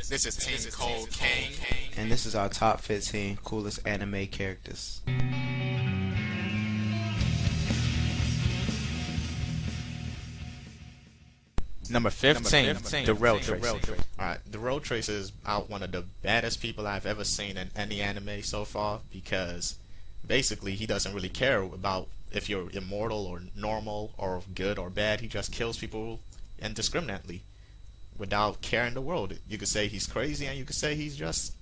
This is Team Cole King. And this is our top 15 coolest anime characters. Number 15, the Road Trace. Alright, the Road Trace is out one of the baddest people I've ever seen in any anime so far, because basically he doesn't really care about if you're immortal or normal or good or bad. He just kills people indiscriminately without care in the world. You could say he's crazy, and you could say he's just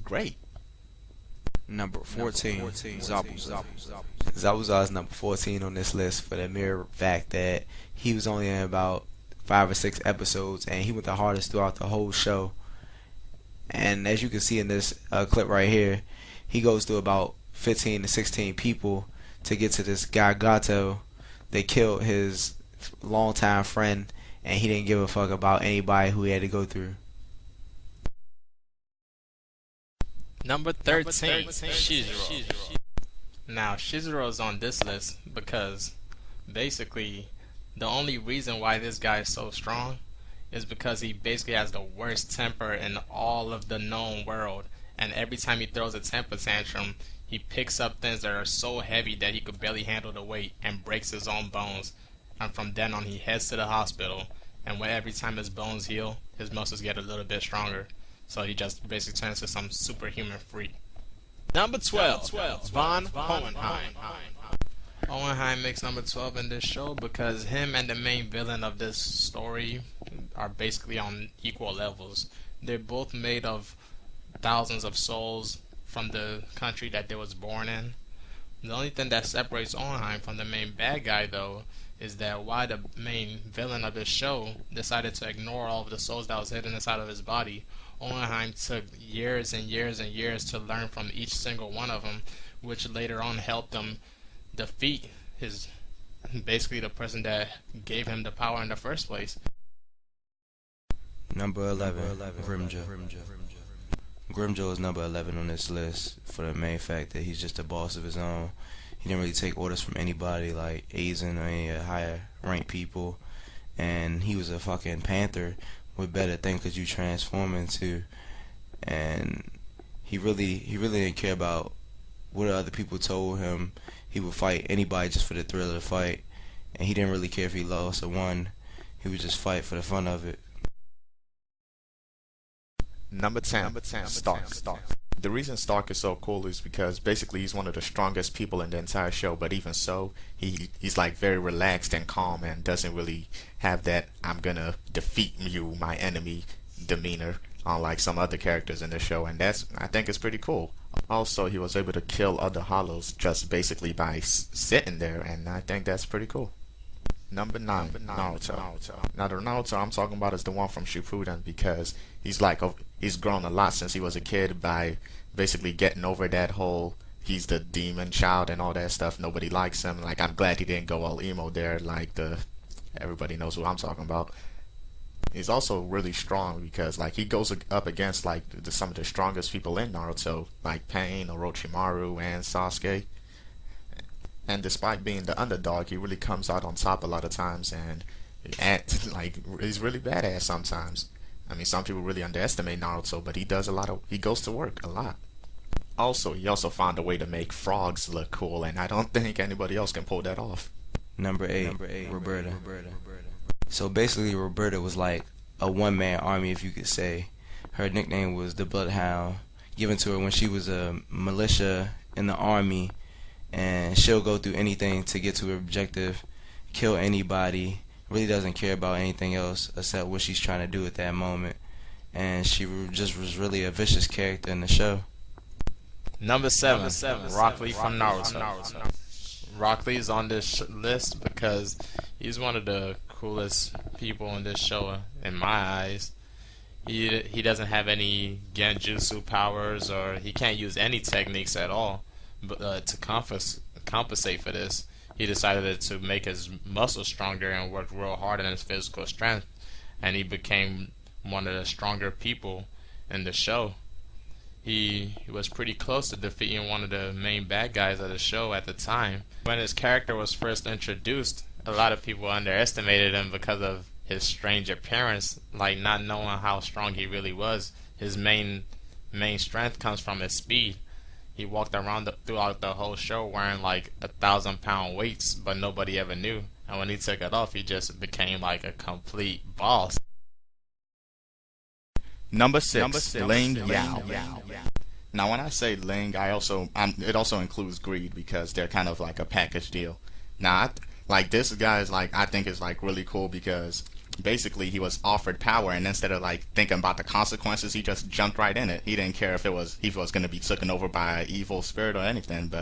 great. Number 14, Zabuza. Zabuza is number 14 on this list for the mere fact that he was only in about 5 or 6 episodes, and he went the hardest throughout the whole show. And as you can see in this clip right here, he goes through about 15 to 16 people to get to this guy Gato. They killed his longtime friend, and he didn't give a fuck about anybody who he had to go through. Number 13, Shizuru. Now, Shizuru is on this list because basically the only reason why this guy is so strong is because he basically has the worst temper in all of the known world. And every time he throws a temper tantrum, he picks up things that are so heavy that he could barely handle the weight and breaks his own bones. And from then on, he heads to the hospital. And when every time his bones heal, his muscles get a little bit stronger. So he just basically turns into some superhuman freak. Number 12, Von Hohenheim. Hohenheim makes number 12 in this show because him and the main villain of this story are basically on equal levels. They're both made of thousands of souls from the country that they was born in. The only thing that separates Hohenheim from the main bad guy, though, is that why the main villain of this show decided to ignore all of the souls that was hidden inside of his body. Hohenheim took years and years and years to learn from each single one of them, which later on helped him defeat his basically the person that gave him the power in the first place. Number 11, Grimjo. Grimjo is number 11 on this list for the main fact that he's just a boss of his own. He didn't really take orders from anybody like Aizen or any higher ranked people, and he was a fucking panther. What better thing could you transform into? And he really didn't care about what other people told him. He would fight anybody just for the thrill of the fight, and he didn't really care if he lost or won. He would just fight for the fun of it. Number 10, Stark. The reason Stark is so cool is because basically he's one of the strongest people in the entire show, but even so, he's like very relaxed and calm and doesn't really have that I'm gonna defeat you, my enemy demeanor, unlike some other characters in the show, and I think it's pretty cool. Also, he was able to kill other hollows just basically by sitting there, and I think that's pretty cool. Number 9, Naruto. Now the Naruto I'm talking about is the one from Shippuden, because he's grown a lot since he was a kid by basically getting over that whole he's the demon child and all that stuff. Nobody likes him. Like, I'm glad he didn't go all emo there like everybody knows who I'm talking about. He's also really strong because like he goes up against like some of the strongest people in Naruto, like Pain, Orochimaru, and Sasuke. And despite being the underdog, he really comes out on top a lot of times, and he's really badass sometimes. I mean, some people really underestimate Naruto, but he goes to work a lot. Also, he also found a way to make frogs look cool, and I don't think anybody else can pull that off. Number 8, Roberta. So basically, Roberta was like a one-man army, if you could say. Her nickname was the Bloodhound, given to her when she was a militia in the army, and she'll go through anything to get to her objective, kill anybody, really doesn't care about anything else except what she's trying to do at that moment, and she just was really a vicious character in the show. Number 7, Rock Lee from Naruto. Rock Lee is on this list because he's one of the coolest people in this show in my eyes. He doesn't have any genjutsu powers, or he can't use any techniques at all. But to compensate for this, he decided to make his muscles stronger and work real hard on his physical strength, and he became one of the stronger people in the show. He was pretty close to defeating one of the main bad guys of the show at the time. When his character was first introduced, a lot of people underestimated him because of his strange appearance, like not knowing how strong he really was. His main strength comes from his speed. He walked around throughout the whole show wearing like 1,000-pound weights, but nobody ever knew. And when he took it off, he just became like a complete boss. Number 6, Ling Yao. Now, when I say Ling, it also includes Greed because they're kind of like a package deal. Now, like this guy is like I think is like really cool because basically he was offered power, and instead of like thinking about the consequences, he just jumped right in it. He didn't care if he was going to be taken over by an evil spirit or anything,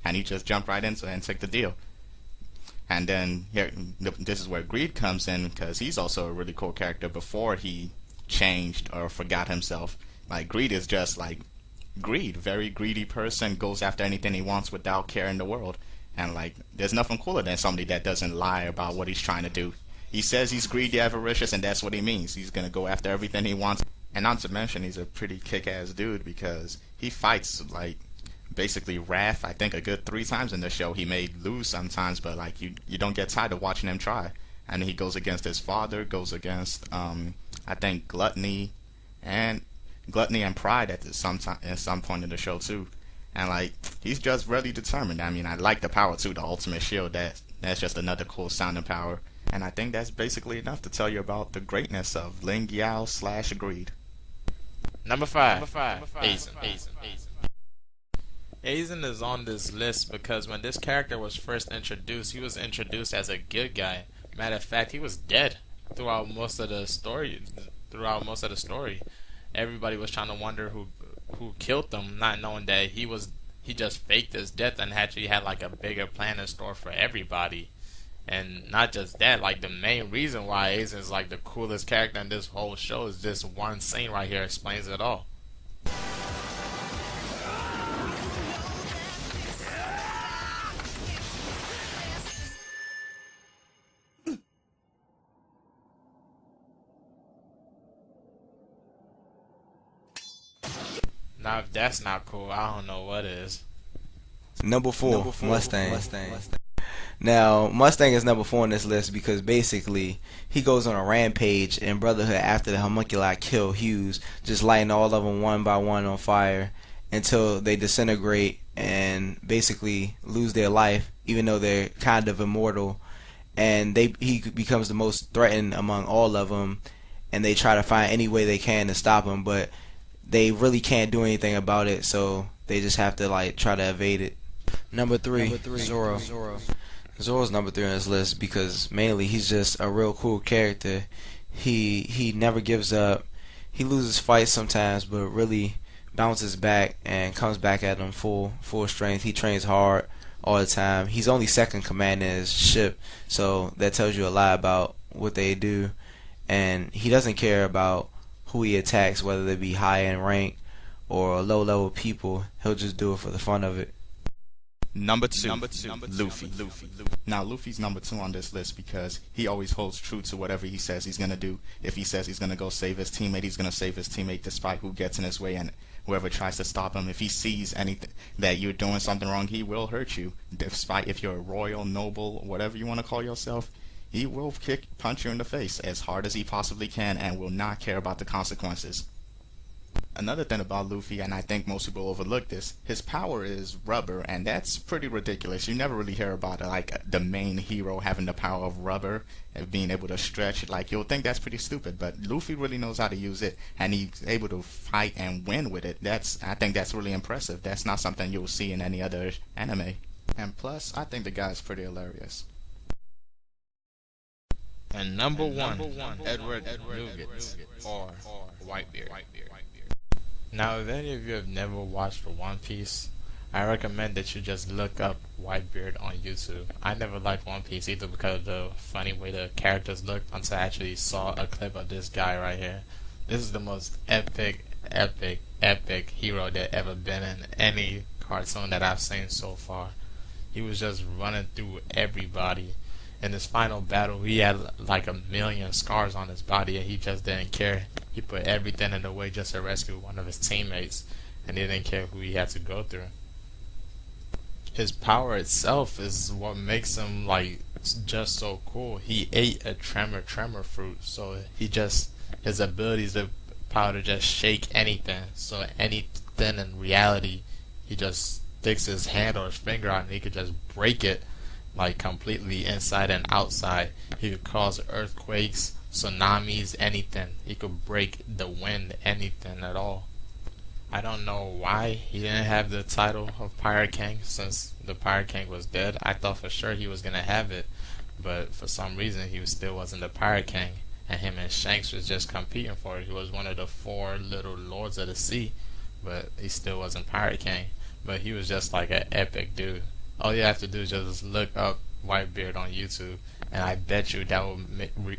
and he just jumped right into it and took the deal. And then here, this is where Greed comes in because he's also a really cool character before he changed or forgot himself. Like Greed is just like Greed, very greedy person, goes after anything he wants without care in the world. And like there's nothing cooler than somebody that doesn't lie about what he's trying to do. He says he's greedy, avaricious, and that's what he means. He's gonna go after everything he wants. And not to mention he's a pretty kick-ass dude because he fights like basically Wrath, I think a good 3 times in the show. He may lose sometimes, but like you don't get tired of watching him try. And he goes against his father, goes against I think Gluttony and Pride at some point in the show too. And like he's just really determined. I mean, I like the power too, the ultimate shield. That's just another cool sounding power. And I think that's basically enough to tell you about the greatness of Ling Yao / Greed. Number 5, Aizen. Aizen is on this list because when this character was first introduced, he was introduced as a good guy. Matter of fact, he was dead throughout most of the story. Everybody was trying to wonder who killed him, not knowing that he just faked his death and actually had like a bigger plan in store for everybody. And not just that, like the main reason why Aizen is like the coolest character in this whole show is this one scene right here explains it all. Now if that's not cool, I don't know what is. Number 4, Mustang. Now, Mustang is number 4 on this list because basically he goes on a rampage in Brotherhood after the homunculi kill Hughes, just lighting all of them one by one on fire until they disintegrate and basically lose their life, even though they're kind of immortal. And he becomes the most threatened among all of them, and they try to find any way they can to stop him, but they really can't do anything about it, so they just have to like try to evade it. Number 3, Soro. Zoro's number 3 on this list because mainly he's just a real cool character. He never gives up. He loses fights sometimes, but really bounces back and comes back at them full strength. He trains hard all the time. He's only second command in his ship, so that tells you a lot about what they do. And he doesn't care about who he attacks, whether they be high in rank or low level people. He'll just do it for the fun of it. Number 2, Luffy. Now, Luffy's number 2 on this list because he always holds true to whatever he says he's going to do. If he says he's going to go save his teammate, he's going to save his teammate despite who gets in his way and whoever tries to stop him. If he sees anything that you're doing something wrong, he will hurt you. Despite if you're a royal, noble, whatever you want to call yourself, he will punch you in the face as hard as he possibly can and will not care about the consequences. Another thing about Luffy, and I think most people overlook this, his power is rubber, and that's pretty ridiculous. You never really hear about it, like the main hero having the power of rubber and being able to stretch. Like you'll think that's pretty stupid, but Luffy really knows how to use it, and he's able to fight and win with it. I think that's really impressive. That's not something you'll see in any other anime. And plus, I think the guy's pretty hilarious. And number 1, Edward Nugget, or Whitebeard. Now, if any of you have never watched One Piece, I recommend that you just look up Whitebeard on YouTube. I never liked One Piece either because of the funny way the characters looked until I actually saw a clip of this guy right here. This is the most epic hero that ever been in any cartoon that I've seen so far. He was just running through everybody. In his final battle, he had like 1,000,000 scars on his body, and he just didn't care. He put everything in the way just to rescue one of his teammates, and he didn't care who he had to go through. his power itself is what makes him like just so cool. He ate a tremor fruit, so his abilities, the power to just shake anything. So anything in reality, he just sticks his hand or his finger out and he could just break it like completely inside and outside. He could cause earthquakes, tsunamis, anything. He could break the wind, anything at all. I don't know why he didn't have the title of Pirate King since the Pirate King was dead. I thought for sure he was gonna have it, but for some reason he still wasn't the Pirate King, and him and Shanks was just competing for it. He was one of the 4 little lords of the sea, but he still wasn't Pirate King. But he was just like an epic dude. All you have to do is just look up Whitebeard on YouTube, and I bet you that will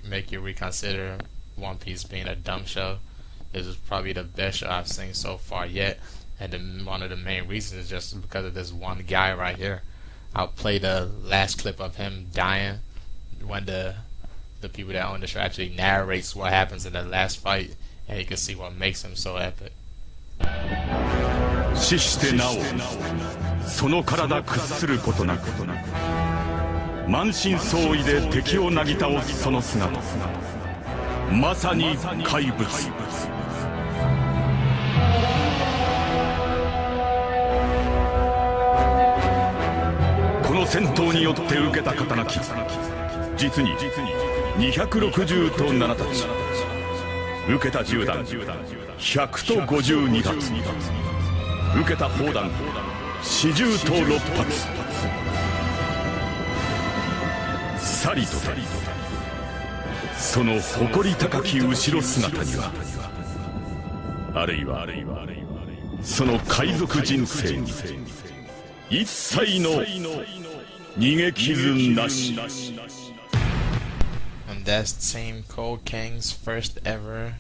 make you reconsider One Piece being a dumb show. This is probably the best show I've seen so far yet, and one of the main reasons is just because of this one guy right here. I'll play the last clip of him dying when the people that own the show actually narrates what happens in the last fight, and you can see what makes him so epic. 死してなおその体屈することなく満身創痍で敵をなぎ倒すその姿まさに怪物この戦闘によって受けた刀傷実に260と7たち受けた銃弾100と52発受けた砲弾40と6発さりとてその誇り高き後ろ姿にはあるいはその海賊人生に一切の逃げ傷なし And that's Team KoalKing's first ever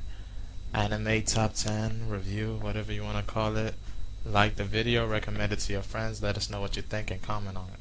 anime top 10 review, whatever you want to call it. Like the video, recommend it to your friends, let us know what you think and comment on it.